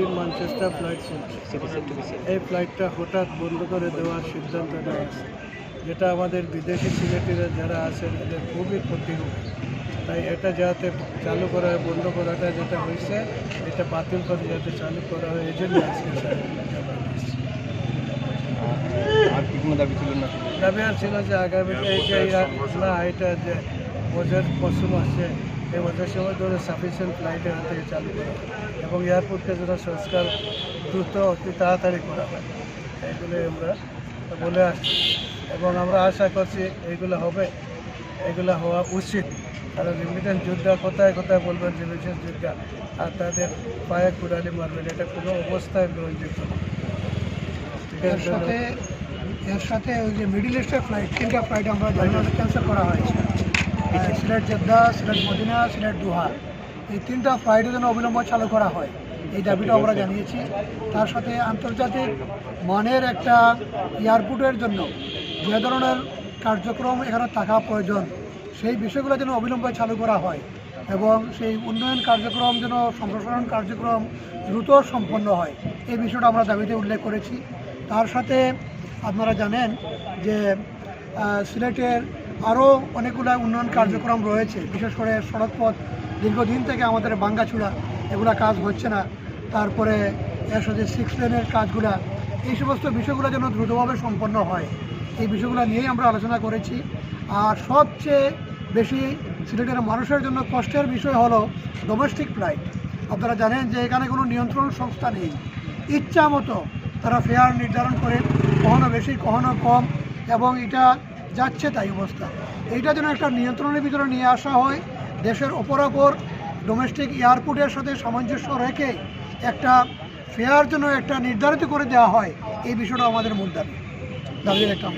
সিটির Manchester flight ছিল। এই ফ্লাইটটা হঠাৎ বন্ধ করে দেওয়ার সিদ্ধান্ত নেওয়া হয়েছে, যেটা আমাদের বিদেশি সিলেটিরা যারা আছেন এদের খুবই ক্ষতি হবে। তাই এটা যাতে চালু করা হয়, বন্ধ করাটা যেটা হয়েছে এটা বাতিল করে যাতে চালু করা হয়, এই জন্য আজকে আর কি কোনো দাবি ছিল না? দাবি আর ছিল যে আগামীতে এই যে না এটা যে বছর মৌসুম আসছে এই বছর সময় ধরে সাফিসিয়েন্ট ফ্লাইট এখান থেকে চালু করা হয় এবং এয়ারপোর্টকে যেন সংস্কার দ্রুত অতি তাড়াতাড়ি করা হয়, এইগুলো আমরা বলে আসছি এবং আমরা আশা করছি এইগুলো হবে, এগুলো হওয়া উচিত। কারণ রিমিটেন্স যোদ্ধা কোথায় কোথায় বলবেন রিমিটেন্স যোদ্ধা আর তাদের পায়ে কুড়ালি মারবেন, এটা কোনো অবস্থায় গ্রহণযোগ্য না। এর সাথে ওই যে মিডিল ইস্টের ফ্লাইট 3টা ফ্লাইট আমরা ক্যান্সেল করা হয়েছে। সিলেট জেদ্দা, সিলেট মদিনা, সিলেট দোহা, এই 3টা ফ্লাইটের জন্য অবিলম্ব চালু করা হয়, এই দাবিটা আমরা জানিয়েছি। তার সাথে আন্তর্জাতিক মানের একটা এয়ারপোর্টের জন্য যে ধরনের কার্যক্রম এখানে থাকা প্রয়োজন সেই বিষয়গুলো যেন অবিলম্বে চালু করা হয় এবং সেই উন্নয়ন কার্যক্রম যেন সম্প্রসারণ কার্যক্রম দ্রুত সম্পন্ন হয়, এই বিষয়টা আমরা দাবিতে উল্লেখ করেছি। তার সাথে আপনারা জানেন যে সিলেটের আরও অনেকগুলো উন্নয়ন কার্যক্রম রয়েছে, বিশেষ করে সড়কপথ দীর্ঘদিন থেকে আমাদের ভাঙ্গাচুরা এগুলা কাজ হচ্ছে না। তারপরে এর সাথে 6 লেনের কাজগুলা, এই সমস্ত বিষয়গুলো যেন দ্রুতভাবে সম্পন্ন হয়, এই বিষয়গুলো নিয়েই আমরা আলোচনা করেছি। আর সবচেয়ে বেশি সিলেটের মানুষের জন্য কষ্টের বিষয় হলো ডোমেস্টিক ফ্লাইট। আপনারা জানেন যে এখানে কোনো নিয়ন্ত্রণ সংস্থা নেই, ইচ্ছা মতো তারা ফেয়ার নির্ধারণ করে, কখনো বেশি কখনো কম, এবং এটা যাচ্ছে তাই অবস্থা। এইটা যেন একটা নিয়ন্ত্রণের ভিতরে নিয়ে আসা হয়, দেশের অপরাপর ডোমেস্টিক এয়ারপোর্টের সাথে সামঞ্জস্য রেখে একটা ফেয়ার জন্য একটা নির্ধারিত করে দেওয়া হয়, এই বিষয়টা আমাদের মূল দাবি একটা